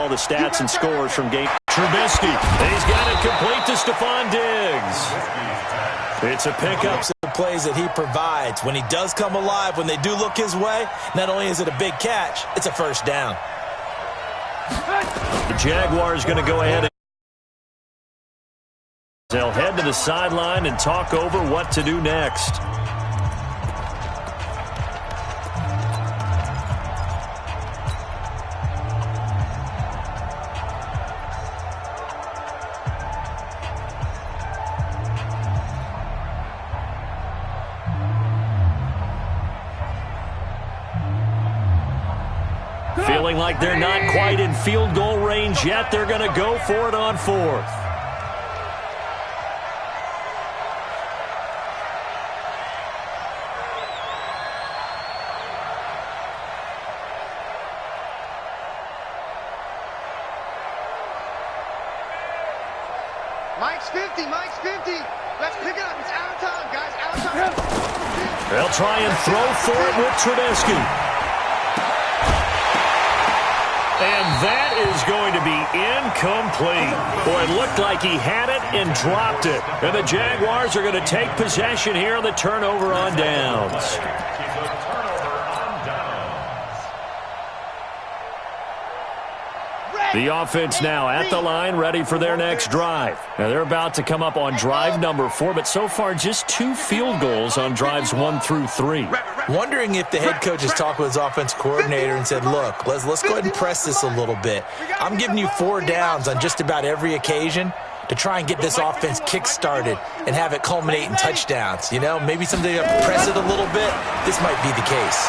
all the stats and scores from game. Trubisky, he's got it complete to Stephon Diggs. It's a pickup. The plays that he provides, when he does come alive, when they do look his way, not only is it a big catch, it's a first down. The Jaguars going to go ahead and they'll head to the sideline and talk over what to do next. Feeling like they're not quite in field goal range yet, they're going to go for it on fourth. Mike's 50, Mike's 50. Let's pick it up. It's out of time, guys. Out of time. They'll try and throw for it with Trubisky. And that is going to be incomplete. Boy, it looked like he had it and dropped it. And the Jaguars are going to take possession here on the turnover on downs. The offense now at the line, ready for their next drive. Now, they're about to come up on drive number 4, but so far just 2 field goals on drives 1 through 3. Wondering if the head coach has talked with his offense coordinator and said, look, let's go ahead and press this a little bit. I'm giving you 4 downs on just about every occasion to try and get this offense kick-started and have it culminate in touchdowns. You know, maybe someday you have to press it a little bit. This might be the case.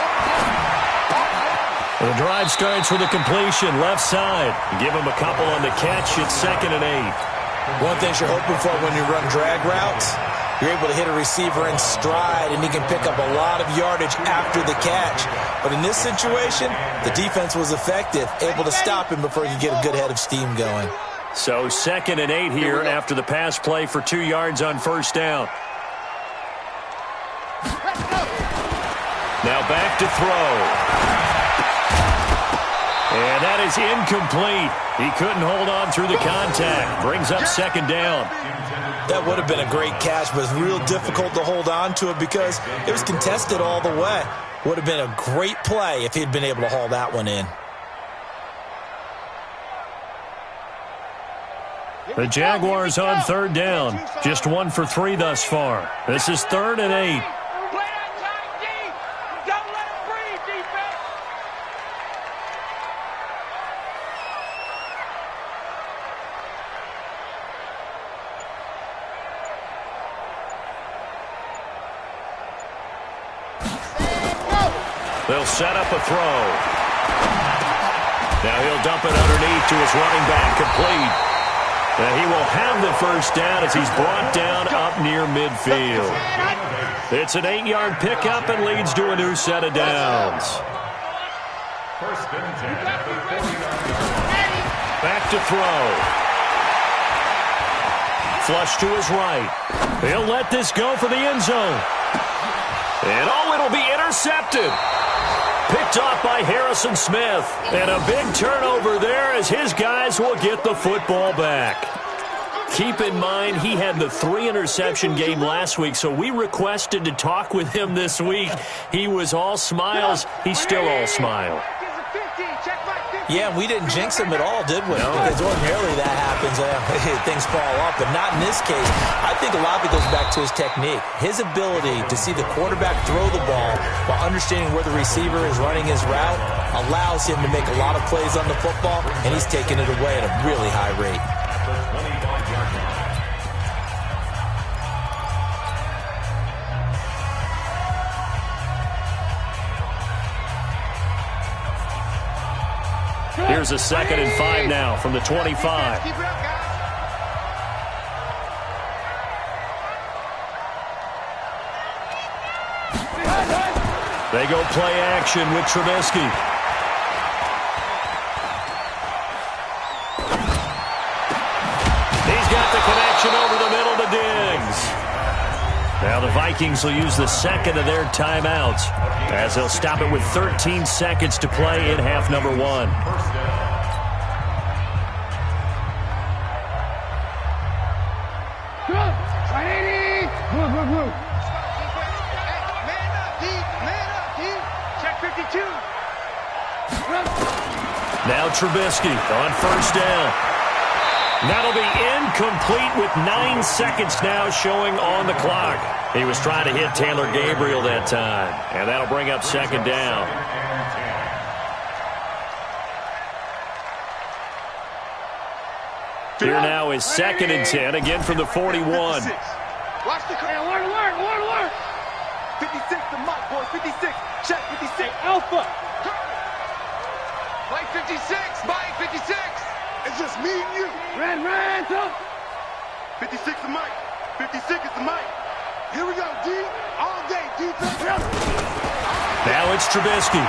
The drive starts with a completion, left side. Give him a couple on the catch. It's 2nd and 8. One thing you're hoping for when you run drag routes, you're able to hit a receiver in stride, and he can pick up a lot of yardage after the catch. But in this situation, the defense was effective, able to stop him before he could get a good head of steam going. So 2nd and 8 here after the pass play for 2 yards on first down. Now back to throw. And that is incomplete. He couldn't hold on through the contact. Brings up 2nd down. That would have been a great catch, but it's real difficult to hold on to it because it was contested all the way. Would have been a great play if he'd been able to haul that one in. The Jaguars on 3rd down. Just 1 for 3 thus far. This is 3rd and 8. They'll set up a throw. Now he'll dump it underneath to his running back, complete. Now he will have the first down as he's brought down up near midfield. It's an 8-yard pickup and leads to a new set of downs. Back to throw. Flush to his right. He'll let this go for the end zone. And it'll be intercepted. Picked off by Harrison Smith. And a big turnover there as his guys will get the football back. Keep in mind, he had the 3-interception game last week, so we requested to talk with him this week. He was all smiles. He's still all smile. Yeah, we didn't jinx him at all, did we? No. Because ordinarily that happens. Things fall off, but not in this case. I think a lot of it goes back to his technique. His ability to see the quarterback throw the ball while understanding where the receiver is running his route allows him to make a lot of plays on the football, and he's taking it away at a really high rate. Here's a 2nd and 5 now from the 25. They go play action with Trubisky. He's got the connection over the middle to Diggs. Now the Vikings will use the 2nd of their timeouts as they'll stop it with 13 seconds to play in half number 1. Now Trubisky on first down. That'll be incomplete with 9 seconds now showing on the clock. He was trying to hit Taylor Gabriel that time, and that'll bring up second down. Here now is 2nd and 10, again from the 41. Watch the alert. 56 to Mike, boys. 56. Check 56. Alpha. Mike 56. Mike 56. It's just me and you. Ran. 56 to Mike. 56 is to Mike. Here we go, D. All day, defense. Now it's Trubisky.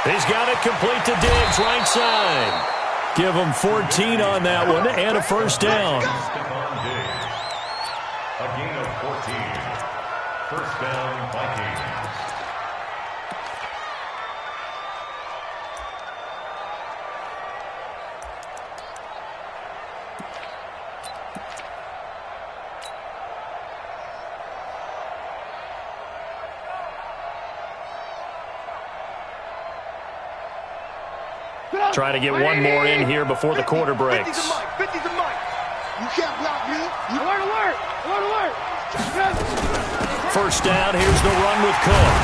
He's got it complete to Diggs, right side. Give him 14 on that one and a first down. A gain of 14. First down, Vikings. Trying to get one more in here before the quarter breaks. 50 to Mike. You can't block me. Alert. First down, here's the run with Cook.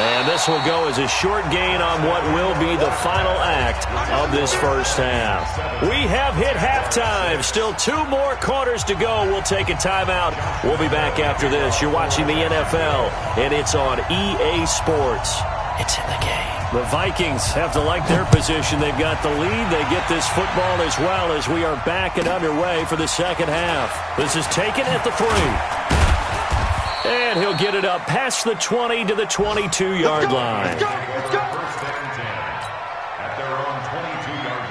And this will go as a short gain on what will be the final act of this first half. We have hit halftime. Still 2 more quarters to go. We'll take a timeout. We'll be back after this. You're watching the NFL, and it's on EA Sports. It's in the game. The Vikings have to like their position. They've got the lead. They get this football as well as we are back and underway for the second half. This is taken at the 3. And he'll get it up past the 20 to the 22-yard line. Let's go. First and 10 at their own 22-yard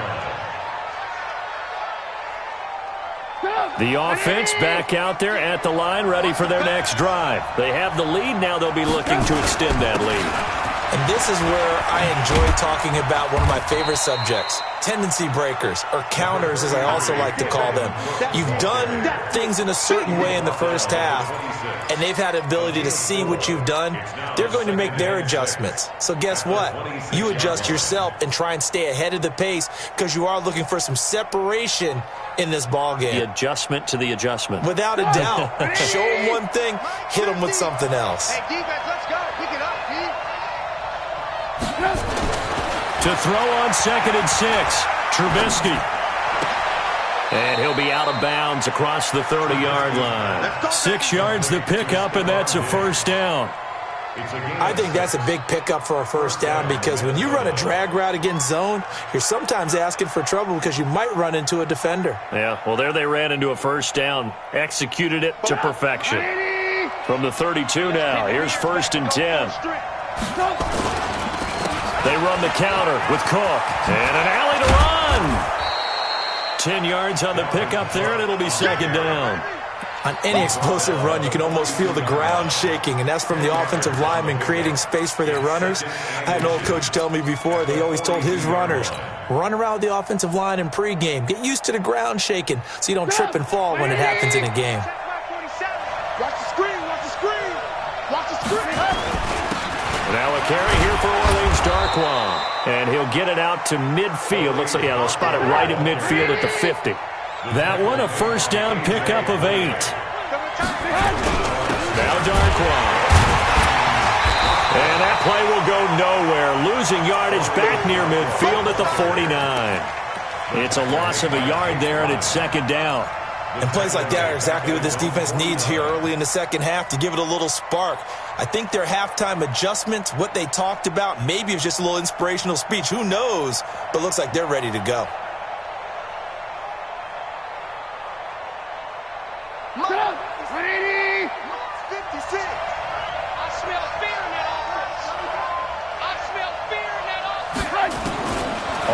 line. The offense back out there at the line, ready for their next drive. They have the lead. Now they'll be looking to extend that lead. And this is where I enjoy talking about one of my favorite subjects, tendency breakers, or counters as I also like to call them. You've done things in a certain way in the first half, and they've had the ability to see what you've done. They're going to make their adjustments. So guess what? You adjust yourself and try and stay ahead of the pace because you are looking for some separation in this ball game. The adjustment to the adjustment. Without a doubt. Show them one thing, hit them with something else. Hey, defense, let's go. Pick it up, D. To throw on 2nd and 6, Trubisky. And he'll be out of bounds across the 30-yard line. 6 yards the pickup, and that's a first down. I think that's a big pickup for a first down because when you run a drag route against zone, you're sometimes asking for trouble because you might run into a defender. Yeah, well, there they ran into a first down. Executed it to perfection. From the 32 now, here's 1st and 10. They run the counter with Cook. And an alley to run. 10 yards on the pickup there, and it'll be second down. On any explosive run, you can almost feel the ground shaking, and that's from the offensive linemen creating space for their runners. I had an old coach tell me before, they always told his runners, run around the offensive line in pregame. Get used to the ground shaking so you don't trip and fall when it happens in a game. Watch the screen. Now a carry here for Orleans Darkwan. And he'll get it out to midfield. Looks like, yeah, they'll spot it right at midfield at the 50. That one, a first down pickup of 8. Now Darkwan. And that play will go nowhere. Losing yardage back near midfield at the 49. It's a loss of a yard there, and it's second down. And plays like that are exactly what this defense needs here early in the second half to give it a little spark. I think their halftime adjustments, what they talked about, maybe it was just a little inspirational speech. Who knows? But looks like they're ready to go. Ready? 56. I smell fear in that offense.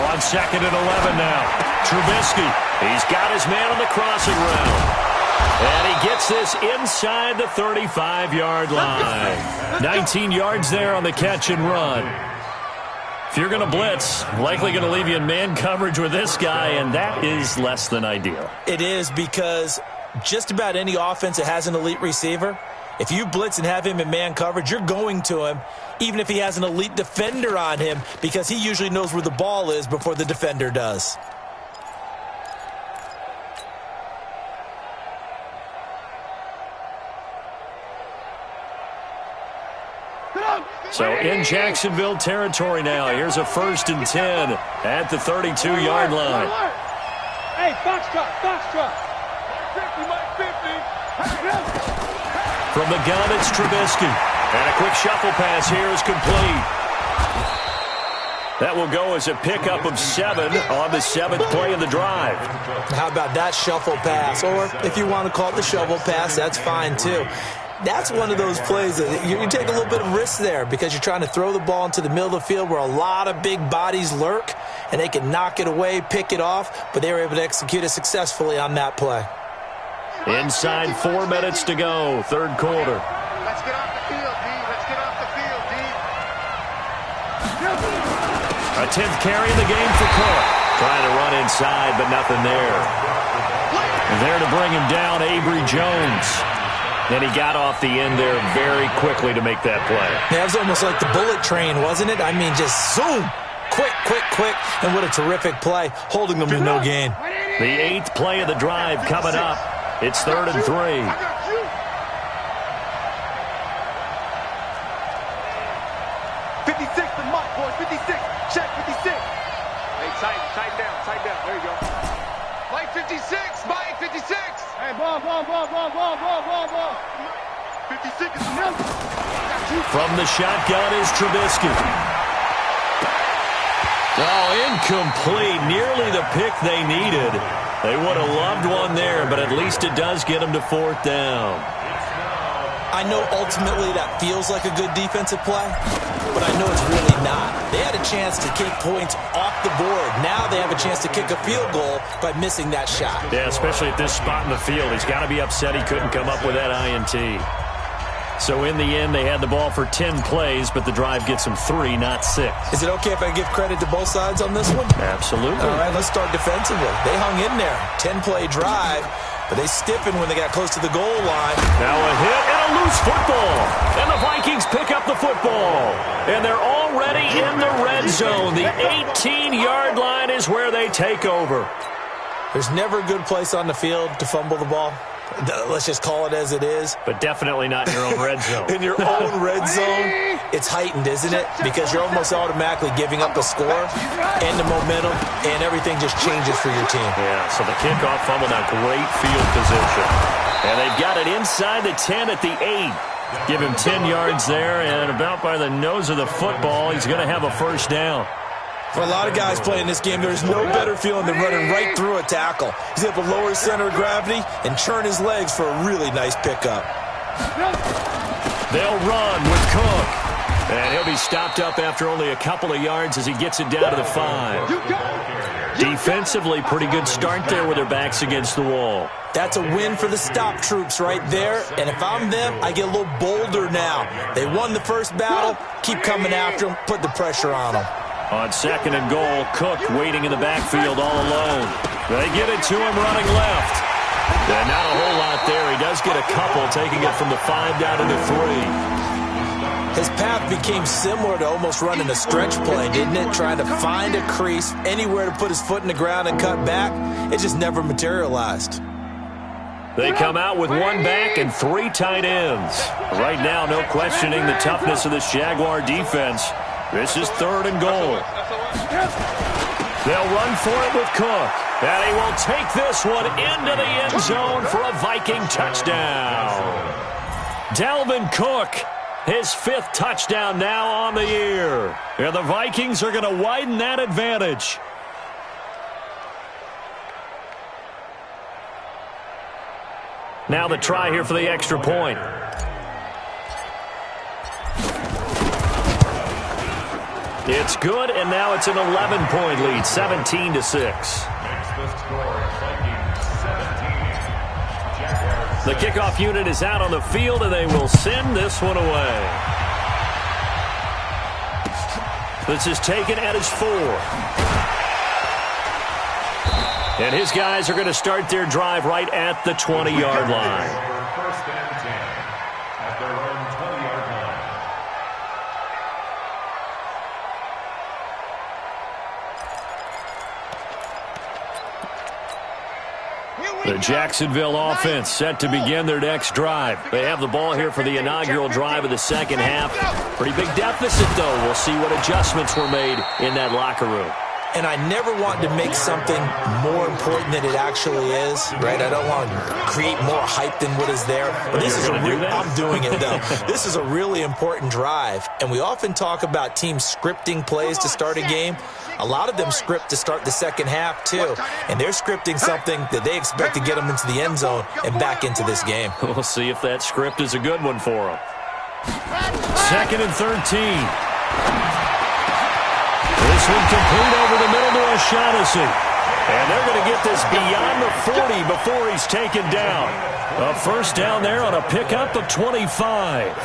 On 2nd and 11 now. Trubisky. He's got his man on the crossing route. And he gets this inside the 35-yard line. 19 yards there on the catch and run. If you're going to blitz, likely going to leave you in man coverage with this guy, and that is less than ideal. It is because just about any offense that has an elite receiver, If you blitz and have him in man coverage, you're going to him, even if he has an elite defender on him, because he usually knows where the ball is before the defender does. So in Jacksonville territory now. Here's a 1st and 10 at the 32-yard line. Hey, Foxtrot. 50, Mike, 50. From the gun, it's Trubisky. And a quick shuffle pass here is complete. That will go as a pickup of 7 on the 7th play of the drive. How about that shuffle pass? Or if you want to call it the shovel pass, that's fine too. That's one of those plays that you take a little bit of risk there because you're trying to throw the ball into the middle of the field where a lot of big bodies lurk, and they can knock it away, pick it off, but they were able to execute it successfully on that play. Inside 4 minutes to go, 3rd quarter. Let's get off the field, D. Let's get off the field, D. A 10th carry in the game for Cook. Trying to run inside, but nothing there. And there to bring him down, Avery Jones. And he got off the end there very quickly to make that play. Yeah, it was almost like the bullet train, wasn't it? I mean, just zoom. Quick. And what a terrific play, holding them to no gain. The 8th play of the drive coming up. It's 3rd and 3. 56 to Mike, boys. 56. Check 56. Hey, tight down. There you go. Mike 56. Mike 56. Hey, ball. 56 is the number. From the shotgun is Trubisky. Oh, incomplete. Nearly the pick they needed. They would have loved one there, but at least it does get them to 4th down. I know ultimately that feels like a good defensive play, but I know it's really not. They had a chance to kick points off the board. Now they have a chance to kick a field goal by missing that shot. Yeah, especially at this spot in the field. He's got to be upset he couldn't come up with that INT. So in the end, they had the ball for 10 plays, but the drive gets them 3, not 6. Is it okay if I give credit to both sides on this one? Absolutely. All right, let's start defensively. They hung in there. 10-play drive, but they stiffened when they got close to the goal line. Now a hit and a loose football. And the Vikings pick up the football. And they're already in the red zone. The 18-yard line is where they take over. There's never a good place on the field to fumble the ball. Let's just call it as it is. But definitely not in your own red zone. In your own red zone, it's heightened, isn't it? Because you're almost automatically giving up a score and the momentum, and everything just changes for your team. Yeah, so the kickoff fumble, now great field position. And they've got it inside the 10 at the 8. Give him 10 yards there, and about by the nose of the football, he's going to have a 1st down. For a lot of guys playing this game, there's no better feeling than running right through a tackle. He's able to lower his center of gravity and churn his legs for a really nice pickup. They'll run with Cook. And he'll be stopped up after only a couple of yards as he gets it down to the 5. Defensively, pretty good start there with their backs against the wall. That's a win for the stop troops right there. And if I'm them, I get a little bolder now. They won the first battle. Keep coming after them. Put the pressure on them. On 2nd and goal, Cook waiting in the backfield all alone. They get it to him running left. And not a whole lot there. He does get a couple, taking it from the 5 down to the 3. His path became similar to almost running a stretch play, didn't it? Trying to find a crease, anywhere to put his foot in the ground and cut back. It just never materialized. They come out with 1 back and 3 tight ends. Right now, no questioning the toughness of this Jaguar defense. This is 3rd and goal. They'll run for it with Cook. And he will take this one into the end zone for a Viking touchdown. Dalvin Cook, his 5th touchdown now on the year. And the Vikings are going to widen that advantage. Now the try here for the extra point. It's good, and now it's an 11-point lead, 17-6. The kickoff unit is out on the field, and they will send this one away. This is taken at his 4. And his guys are going to start their drive right at the 20-yard line. The Jacksonville offense set to begin their next drive. They have the ball here for the inaugural drive of the second half. Pretty big deficit, though. We'll see what adjustments were made in that locker room. And I never want to make something more important than it actually is, right? I don't want to create more hype than what is there. But this is I'm doing it, though. This is a really important drive. And we often talk about teams scripting plays to start a game. A lot of them script to start the second half, too. And they're scripting something that they expect to get them into the end zone and back into this game. We'll see if that script is a good one for them. 2nd and 13. This one complete over the middle to O'Shaughnessy. And they're going to get this beyond the 40 before he's taken down. A first down there on a pickup of 25.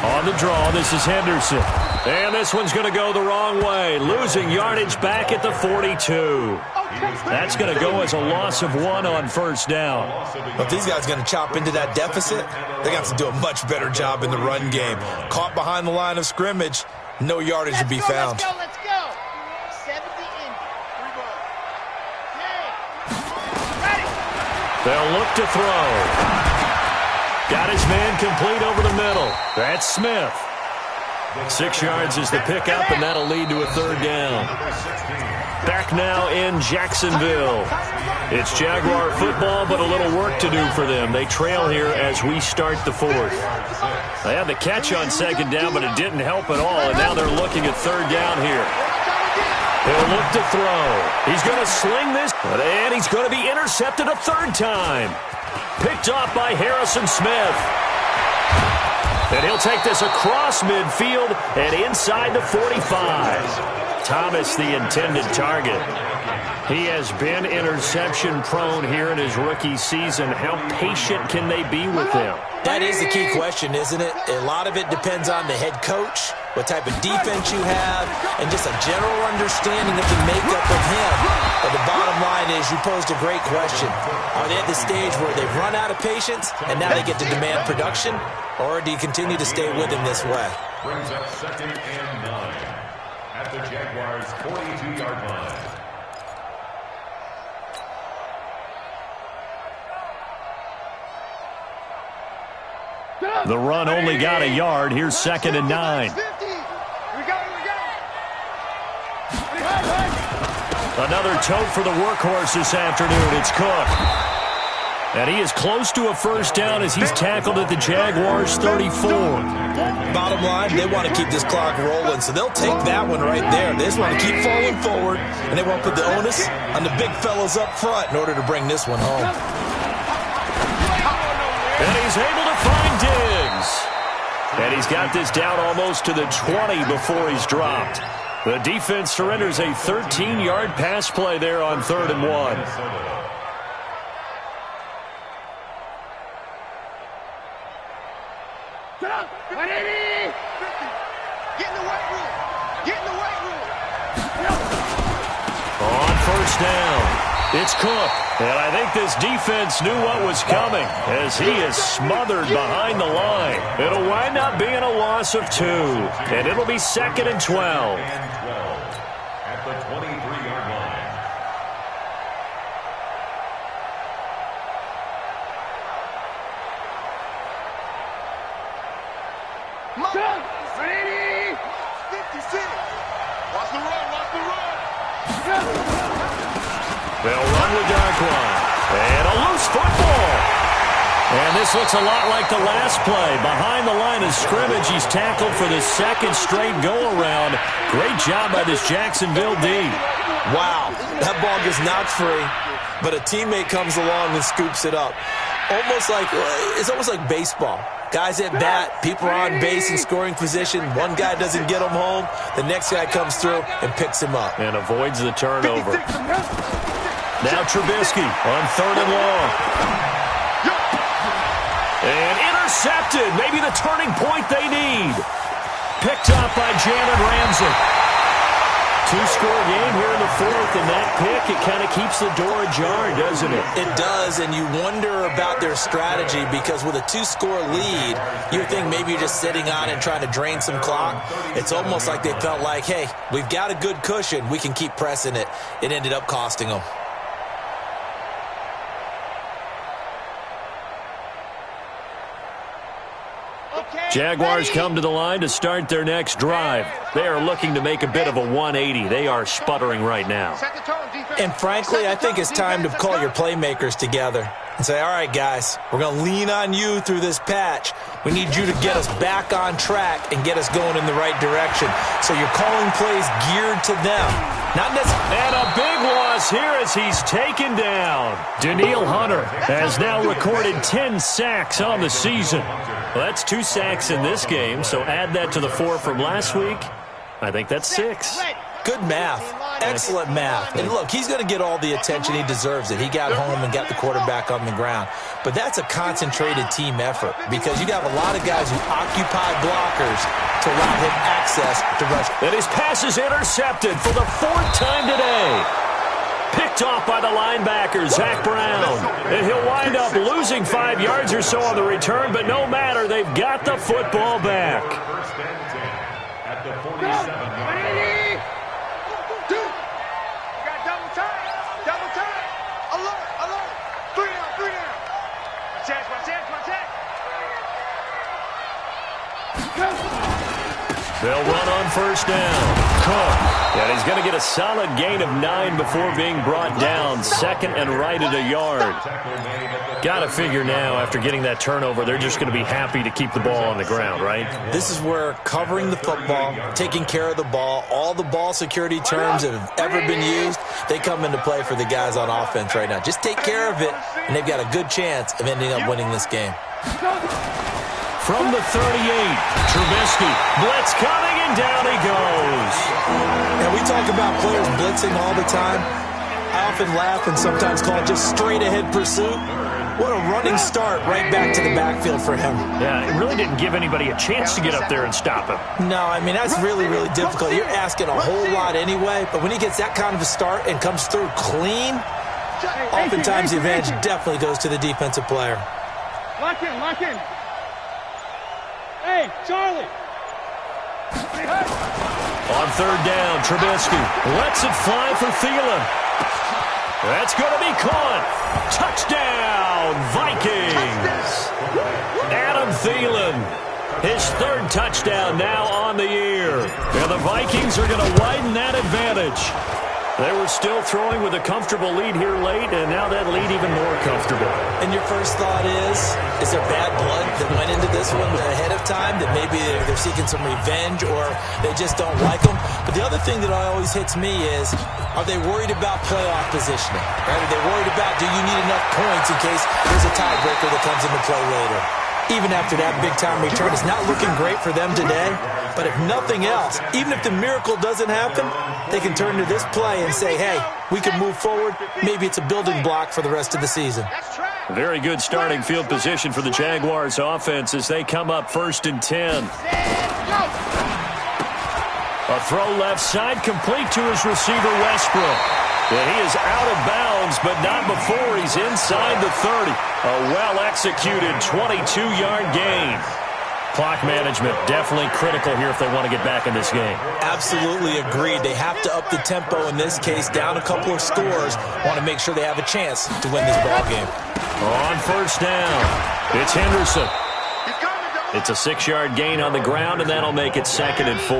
On the draw, this is Henderson. And this one's going to go the wrong way, losing yardage back at the 42. That's going to go as a loss of 1 on first down. Well, if these guys are going to chop into that deficit, they're going to have to do a much better job in the run game. Caught behind the line of scrimmage, no yardage to be found. Let's go. 70 in. They'll look to throw. Got his man complete over the middle. That's Smith. 6 yards is the pickup, and that'll lead to a third down. Back now in Jacksonville. It's Jaguar football, but a little work to do for them. They trail here as we start the fourth. They had the catch on second down, but it didn't help at all, and now they're looking at third down here. He'll look to throw. He's going to sling this, and he's going to be intercepted a third time. Picked off by Harrison Smith. And he'll take this across midfield and inside the 45. Thomas, the intended target. He has been interception prone here in his rookie season. How patient can they be with him? That is the key question, isn't it? A lot of it depends on the head coach, what type of defense you have, and just a general understanding of the makeup of him. But the bottom line is, you posed a great question. Are they at the stage where they've run out of patience and now they get to demand production? Or do you continue to stay with him this way? Brings up 2nd and 9 at the Jaguars' 42-yard line. The run only got a yard. Here's 2nd and 9. Another tote for the workhorse this afternoon. It's Cook. And he is close to a first down as he's tackled at the Jaguars' 34. Bottom line, they want to keep this clock rolling, so they'll take that one right there. They just want to keep falling forward, and they won't put the onus on the big fellas up front in order to bring this one home. And he's able to find Diggs. And he's got this down almost to the 20 before he's dropped. The defense surrenders a 13-yard pass play there on 3rd and 1. On first down. It's Cook, and I think this defense knew what was coming as he is smothered behind the line. It'll wind up being a loss of 2, and it'll be 2nd and 12. At the 23-yard line. Ready? 56. Watch the run, watch the run. They'll run with Darkwan. And a loose football. And this looks a lot like the last play. Behind the line of scrimmage, he's tackled for the 2nd straight go-around. Great job by this Jacksonville D. Wow, that ball gets knocked free, but a teammate comes along and scoops it up. It's almost like baseball. Guys at bat, people are on base in scoring position. One guy doesn't get him home. The next guy comes through and picks him up. And avoids the turnover. Now Trubisky on 3rd and long. And intercepted. Maybe the turning point they need. Picked up by Jalen Ramsey. 2-score game here in the 4th, and that pick, it kind of keeps the door ajar, doesn't it? It does, and you wonder about their strategy because with a 2-score lead, You would think maybe you're just sitting on it and trying to drain some clock. It's almost like they felt like, hey, we've got a good cushion. We can keep pressing it. It ended up costing them. Jaguars come to the line to start their next drive. They are looking to make a bit of a 180. They are sputtering right now. And frankly, I think it's time to call your playmakers together and say, all right, guys, we're going to lean on you through this patch. We need you to get us back on track and get us going in the right direction. So you're calling plays geared to them. Not necessarily. And a big loss here as he's taken down. Danielle Hunter has now recorded 10 sacks on the season. Well, that's 2 sacks in this game, so add that to the 4 from last week. I think that's 6. Good math. Excellent math. And look, he's going to get all the attention. He deserves it. He got home and got the quarterback on the ground. But that's a concentrated team effort because you have a lot of guys who occupy blockers to allow him access to rush. And his pass is intercepted for the 4th time today. Picked off by the linebacker, Zach Brown. And he'll wind up losing 5 yards or so on the return, but no matter, they've got the football back. First and 10 at the 47-yard line. Double time. Alert. 3 down. Check. They'll run on first down. Cook. And he's going to get a solid gain of 9 before being brought down. 2nd and right at a yard. Got to figure now, after getting that turnover, they're just going to be happy to keep the ball on the ground, right? This is where covering the football, taking care of the ball, all the ball security terms that have ever been used, they come into play for the guys on offense right now. Just take care of it, and they've got a good chance of ending up winning this game. From the 38, Trubisky. Blitz coming, and down he goes. And we talk about players blitzing all the time. I often laugh and sometimes call it just straight-ahead pursuit. What a running start right back to the backfield for him. Yeah, it really didn't give anybody a chance to get up there and stop him. No, I mean, that's really, really difficult. You're asking a whole lot anyway, but when he gets that kind of a start and comes through clean, oftentimes the advantage definitely goes to the defensive player. Lock in. Hey, Charlie. On 3rd down, Trubisky lets it fly for Thielen. That's going to be caught. Touchdown, Vikings. Adam Thielen, his 3rd touchdown now on the year. And the Vikings are going to widen that advantage. They were still throwing with a comfortable lead here late, and now that lead even more comfortable. And your first thought is there bad blood that went into this one ahead of time, that maybe they're seeking some revenge or they just don't like them? But the other thing that always hits me is, are they worried about playoff positioning? Right? Are they worried about, do you need enough points in case there's a tiebreaker that comes into play later? Even after that big-time return, it's not looking great for them today. But if nothing else, even if the miracle doesn't happen, they can turn to this play and say, hey, we can move forward. Maybe it's a building block for the rest of the season. Very good starting field position for the Jaguars offense as they come up 1st and 10. A throw left side complete to his receiver, Westbrook. And he is out of bounds, but not before he's inside the 30. A well-executed 22-yard gain. Clock management definitely critical here if they want to get back in this game. Absolutely agreed. They have to up the tempo in this case, down a couple of scores. Want to make sure they have a chance to win this ball game. On 1st down, it's Henderson. It's a 6-yard gain on the ground, and that'll make it 2nd and 4.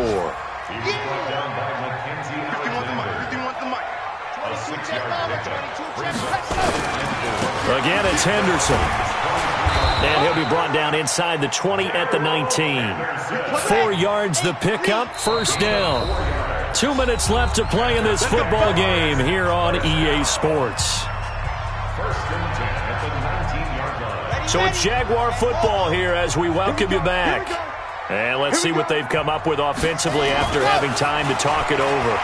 Again, it's Henderson. And he'll be brought down inside the 20 at the 19. 4 yards the pickup, 1st down. 2 minutes left to play in this football game here on EA Sports. So it's Jaguar football here as we welcome you back. And let's see what they've come up with offensively after having time to talk it over.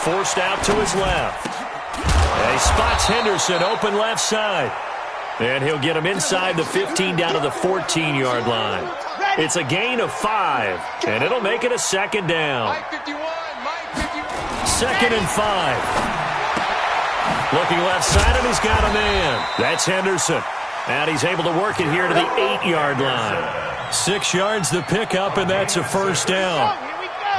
Forced out to his left. And he spots Henderson open left side. And he'll get him inside the 15 down to the 14-yard line. It's a gain of 5, and it'll make it a 2nd down. 2nd and 5. Looking left side, and he's got a man. That's Henderson. And he's able to work it here to the 8-yard line. 6 yards the pickup, and that's a first down. Here we go.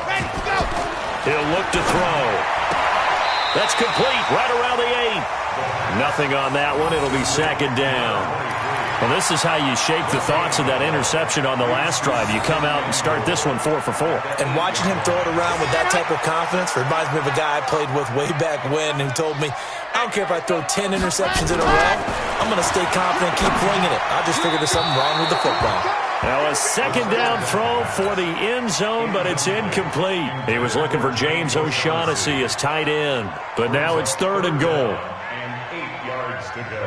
Ready, go. He'll look to throw. That's complete right around the 8. Nothing on that one. It'll be second down. Well, this is how you shake the thoughts of that interception on the last drive. You come out and start this one 4 for 4. And watching him throw it around with that type of confidence reminds me of a guy I played with way back when who told me, I don't care if I throw 10 interceptions in a row, I'm going to stay confident and keep flinging it. I just figured there's something wrong with the football. Now a second down throw for the end zone, but it's incomplete. He was looking for James O'Shaughnessy as tight end, but now it's 3rd and goal. And 8 yards to go.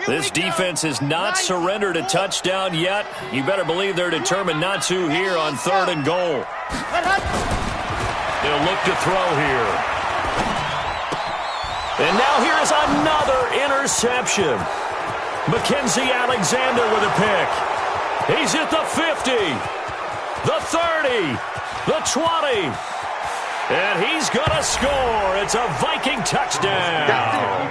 This defense has not surrendered a touchdown yet. You better believe they're determined not to here on 3rd and goal. They'll look to throw here. And now here's another interception. Mackenzie Alexander with a pick. He's at the 50, the 30, the 20. And he's going to score. It's a Viking touchdown.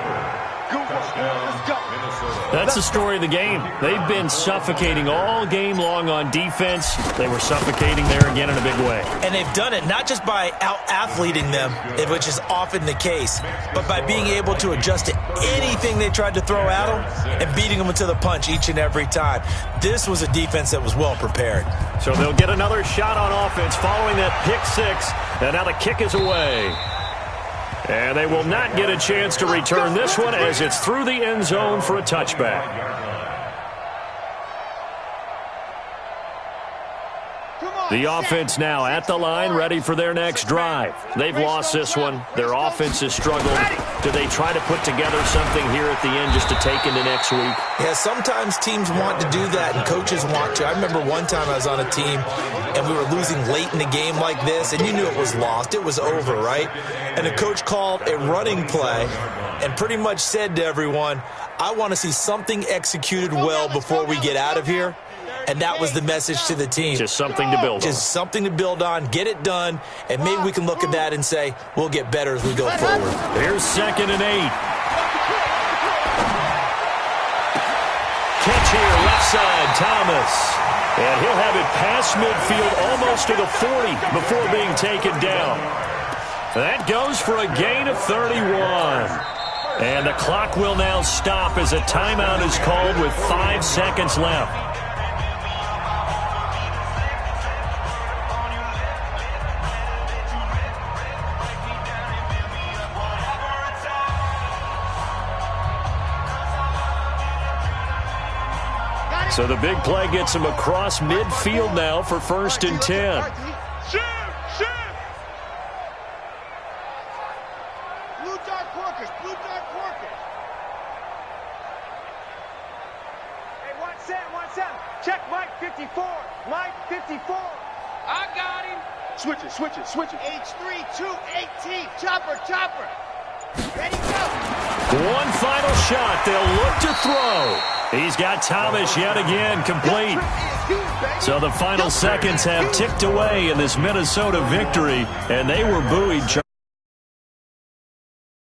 That's the story of the game. They've been suffocating all game long on defense. They were suffocating there again in a big way. And they've done it not just by out-athleting them, which is often the case, but by being able to adjust to anything they tried to throw at them and beating them to the punch each and every time. This was a defense that was well prepared. So they'll get another shot on offense following that pick 6. And now the kick is away. And they will not get a chance to return this one as it's through the end zone for a touchback. The offense now at the line, ready for their next drive. They've lost this one. Their offense has struggled. Do they try to put together something here at the end just to take into next week? Yeah, sometimes teams want to do that and coaches want to. I remember one time I was on a team and we were losing late in the game like this, and you knew it was lost. It was over, right? And the coach called a running play and pretty much said to everyone, I want to see something executed well before we get out of here. And that was the message to the team. Just something to build on. Just something to build on, get it done, and maybe we can look at that and say, we'll get better as we go forward. Here's 2nd and 8. Catch here, left side, Thomas. And he'll have it past midfield almost to the 40 before being taken down. That goes for a gain of 31. And the clock will now stop as a timeout is called with 5 seconds left. So the big play gets him across midfield now for 1st and 10. Blue dark workers, blue dark workers. Hey, 1-7. Check Mike 54. Mike 54. I got him. Switch it. H3, 218. Chopper. Ready, go. One final shot. They'll look to throw. He's got Thomas yet again complete. So the final seconds have ticked away in this Minnesota victory, and they were buoyed.